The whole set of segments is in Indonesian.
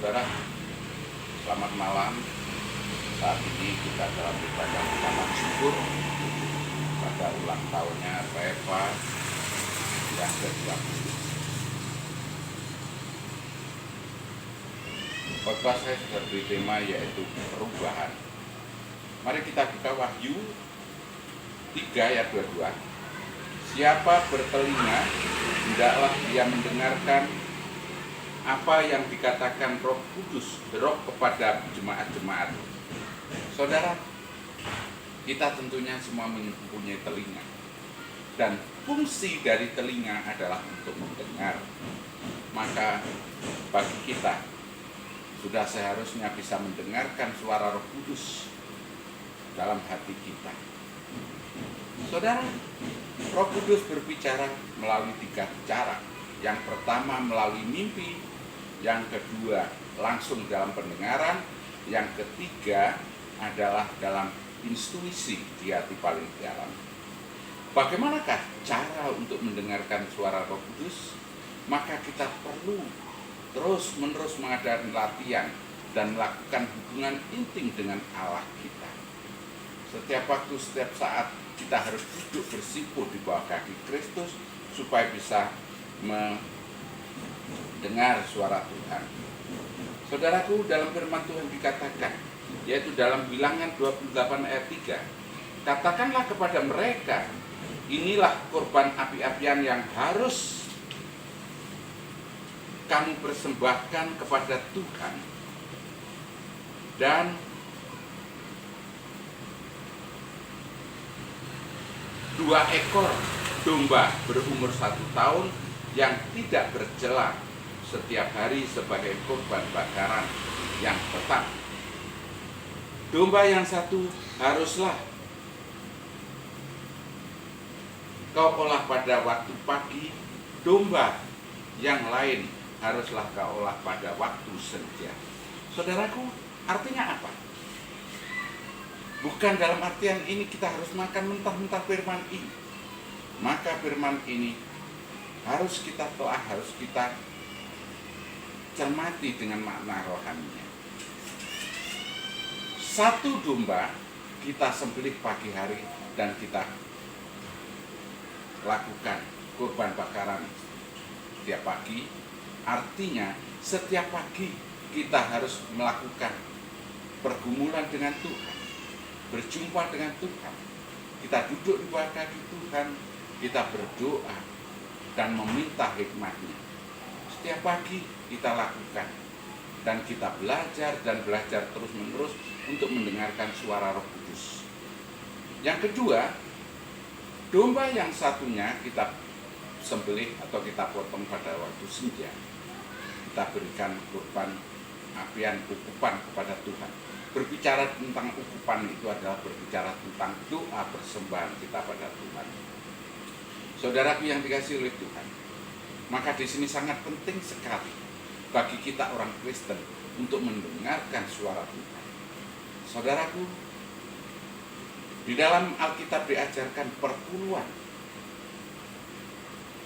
Saudara, selamat malam. Saat ini kita dalam ibadah ucapan syukur pada ulang tahunnya Reva yang ke-20. Khotbah saya sudah beri tema yaitu perubahan. Mari kita buka Wahyu 3 ayat 22. Siapa bertelinga, hendaklah dia mendengarkan apa yang dikatakan Roh Kudus, Roh kepada jemaat-jemaat. Saudara, kita tentunya semua mempunyai telinga. Dan fungsi dari telinga adalah untuk mendengar. Maka bagi kita, sudah seharusnya bisa mendengarkan suara Roh Kudus dalam hati kita. Saudara, Roh Kudus berbicara melalui 3 cara. Yang pertama melalui mimpi, yang kedua langsung dalam pendengaran, yang ketiga adalah dalam intuisi di hati paling dalam. Bagaimanakah cara untuk mendengarkan suara Roh Kudus? Maka kita perlu terus-menerus mengadakan latihan dan melakukan hubungan intim dengan Allah kita. Setiap waktu, setiap saat kita harus duduk bersimpuh di bawah kaki Kristus supaya bisa mendengar suara Tuhan. Saudaraku, dalam firman Tuhan dikatakan, yaitu dalam Bilangan 28 ayat 3, katakanlah kepada mereka, inilah korban api-apian yang harus kamu persembahkan kepada Tuhan. Dan dua ekor domba berumur 1 tahun yang tidak bercela setiap hari sebagai korban bakaran yang tetap. Domba yang satu haruslah kau olah pada waktu pagi, domba yang lain haruslah kau olah pada waktu senja. Saudaraku, artinya apa? Bukan dalam artian ini kita harus makan mentah-mentah firman ini. Maka firman ini harus kita telah, harus kita cermati dengan makna rohaninya. 1 domba kita sembelih pagi hari dan kita lakukan kurban bakaran setiap pagi. Artinya setiap pagi kita harus melakukan pergumulan dengan Tuhan, berjumpa dengan Tuhan. Kita duduk di bawah kaki Tuhan, kita berdoa dan meminta hikmat-Nya. Setiap pagi kita lakukan dan kita belajar terus-menerus untuk mendengarkan suara Roh Kudus. Yang kedua, domba yang satunya kita sembelih atau kita potong pada waktu senja. Kita berikan kurban apian ukupan kepada Tuhan. Berbicara tentang ukupan itu adalah berbicara tentang doa persembahan kita pada Tuhan. Saudaraku yang dikasihi oleh Tuhan, maka di sini sangat penting sekali bagi kita orang Kristen untuk mendengarkan suara Tuhan. Saudaraku, di dalam Alkitab diajarkan perpuluhan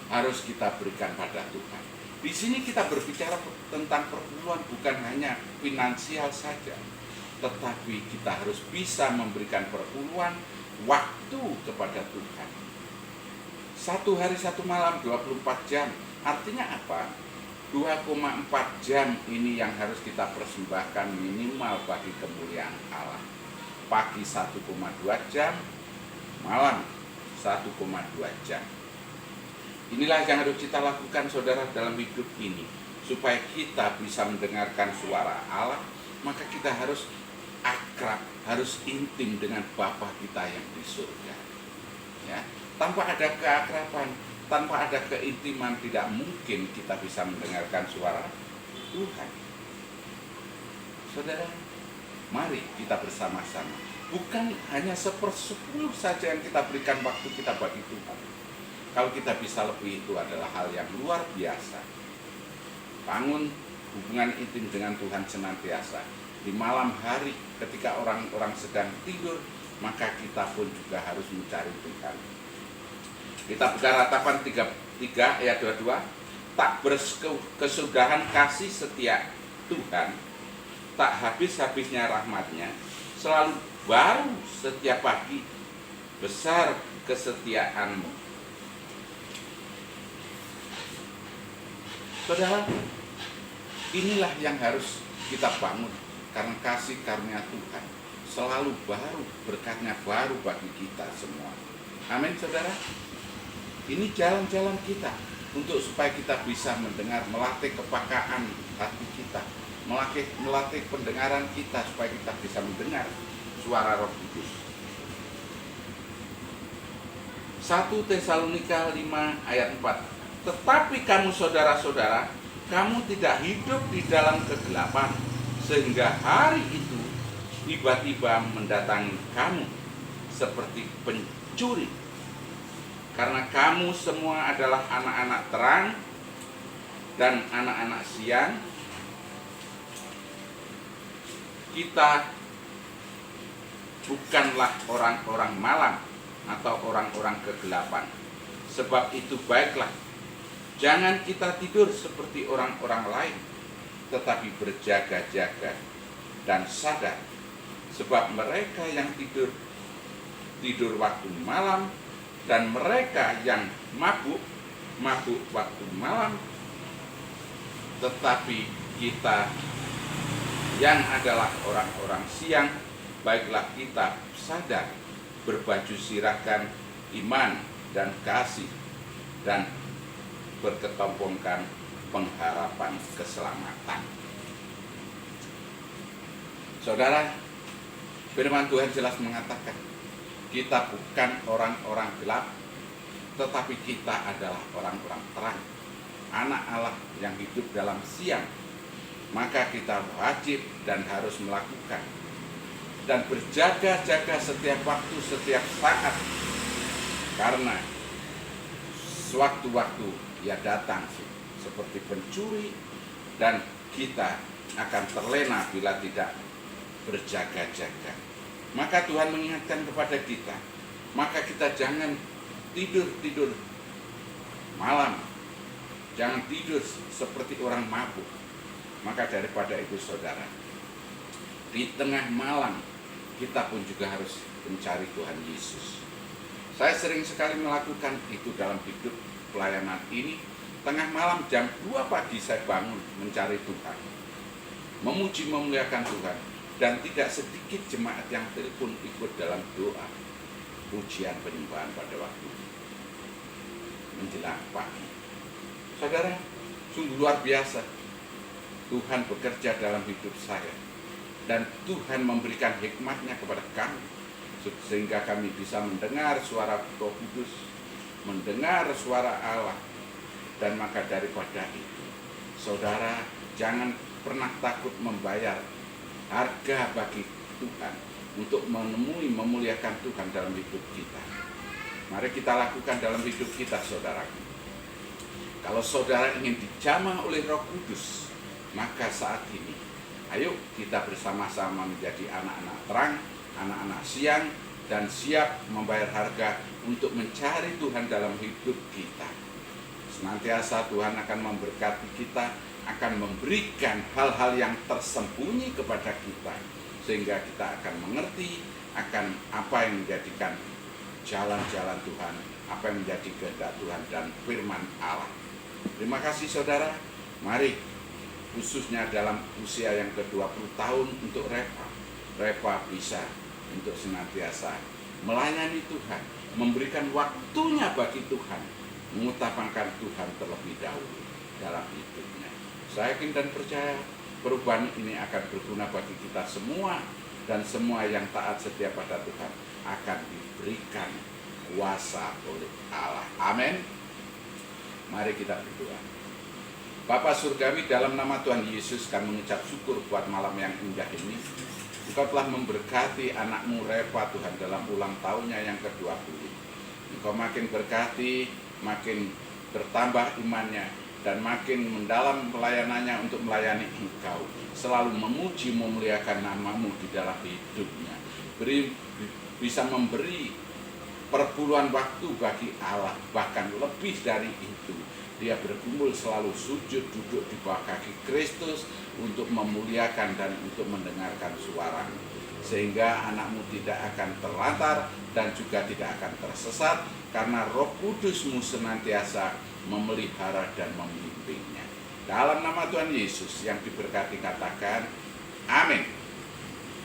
harus kita berikan pada Tuhan. Di sini kita berbicara tentang perpuluhan bukan hanya finansial saja, tetapi kita harus bisa memberikan perpuluhan waktu kepada Tuhan. 1 hari 1 malam 24 jam. Artinya apa? 2,4 jam ini yang harus kita persembahkan minimal bagi kemuliaan Allah. Pagi 1,2 jam, malam 1,2 jam. Inilah yang harus kita lakukan, saudara, dalam hidup ini. Supaya kita bisa mendengarkan suara Allah, maka kita harus akrab, harus intim dengan Bapa kita yang di surga. Ya, tanpa ada keakraban, tanpa ada keintiman, tidak mungkin kita bisa mendengarkan suara Tuhan. Saudara, mari kita bersama-sama. Bukan hanya 1/10 saja yang kita berikan waktu kita bagi Tuhan. Kalau kita bisa lebih, itu adalah hal yang luar biasa. Bangun hubungan intim dengan Tuhan senantiasa. Di malam hari ketika orang-orang sedang tidur, maka kita pun juga harus mencari Tuhan. Kita buka Ratapan 3 ayat 22. Tak berkesudahan kasih setia Tuhan, tak habis-habisnya rahmat-Nya, selalu baru setiap pagi, besar kesetiaan-Mu. Saudara, inilah yang harus kita bangun, karena kasih karunia Tuhan selalu baru, berkat-Nya baru bagi kita semua. Amin, saudara. Ini jalan-jalan kita untuk supaya kita bisa mendengar, melatih kepekaan hati kita, melatih pendengaran kita supaya kita bisa mendengar suara Roh Kudus. 1 Tesalonika 5 ayat 4. Tetapi kamu saudara-saudara, kamu tidak hidup di dalam kegelapan, sehingga hari itu tiba-tiba mendatangi kamu seperti pencuri. Karena kamu semua adalah anak-anak terang dan anak-anak siang, kita bukanlah orang-orang malam atau orang-orang kegelapan. Sebab itu baiklah, jangan kita tidur seperti orang-orang lain, tetapi berjaga-jaga dan sadar. Sebab mereka yang tidur waktu malam, dan mereka yang mabuk waktu malam. Tetapi kita yang adalah orang-orang siang, baiklah kita sadar, berbaju sirahkan iman dan kasih, dan berketompongkan pengharapan keselamatan. Saudara, firman Tuhan jelas mengatakan, kita bukan orang-orang gelap, tetapi kita adalah orang-orang terang, anak Allah yang hidup dalam siang. Maka kita wajib dan harus melakukan dan berjaga-jaga setiap waktu, setiap saat, karena sewaktu-waktu ia datang seperti pencuri, dan kita akan terlena bila tidak berjaga-jaga. Maka Tuhan mengingatkan kepada kita, maka kita jangan tidur malam, jangan tidur seperti orang mabuk. Maka daripada itu saudara, di tengah malam kita pun juga harus mencari Tuhan Yesus. Saya sering sekali melakukan itu dalam hidup pelayanan ini. Tengah malam jam 2 pagi saya bangun mencari Tuhan, memuji memuliakan Tuhan. Dan tidak sedikit jemaat yang telepon ikut dalam doa pujian penyembahan pada waktu menjelang pagi. Saudara, sungguh luar biasa Tuhan bekerja dalam hidup saya, dan Tuhan memberikan hikmat-Nya kepada kami sehingga kami bisa mendengar suara Roh Kudus, mendengar suara Allah. Dan maka daripada itu, saudara, jangan pernah takut membayar harga bagi Tuhan untuk menemui memuliakan Tuhan dalam hidup kita. Mari kita lakukan dalam hidup kita, saudara. Kalau saudara ingin dijamah oleh Roh Kudus, maka saat ini ayo kita bersama-sama menjadi anak-anak terang, anak-anak siang, dan siap membayar harga untuk mencari Tuhan dalam hidup kita. Senantiasa Tuhan akan memberkati kita, akan memberikan hal-hal yang tersembunyi kepada kita, sehingga kita akan mengerti akan apa yang menjadikan jalan-jalan Tuhan, apa yang menjadi kehendak Tuhan dan firman Allah. Terima kasih saudara. Mari, khususnya dalam usia yang ke-20 tahun untuk Reva bisa untuk senantiasa melayani Tuhan, memberikan waktunya bagi Tuhan, mengutamakan Tuhan terlebih dahulu dalam hidupnya. Saya yakin dan percaya perubahan ini akan berguna bagi kita semua, dan semua yang taat setia pada Tuhan akan diberikan kuasa oleh Allah. Amin. Mari kita berdoa. Bapa Surgawi, dalam nama Tuhan Yesus kami mengucap syukur buat malam yang indah ini. Engkau telah memberkati anak-Mu Reva Tuhan dalam ulang tahunnya yang ke-20. Engkau makin berkati, makin bertambah imannya, dan makin mendalam pelayanannya untuk melayani Engkau, selalu memuji memuliakan nama-Mu di dalam hidupnya. Bisa memberi perpuluhan waktu bagi Allah, bahkan lebih dari itu. Dia berkumpul selalu sujud, duduk di bawah kaki Kristus, untuk memuliakan dan untuk mendengarkan suara-Mu, sehingga anakmu tidak akan terlantar dan juga tidak akan tersesat, karena Roh Kudus-Mu senantiasa memelihara dan membimbingnya. Dalam nama Tuhan Yesus yang diberkati katakan, amin.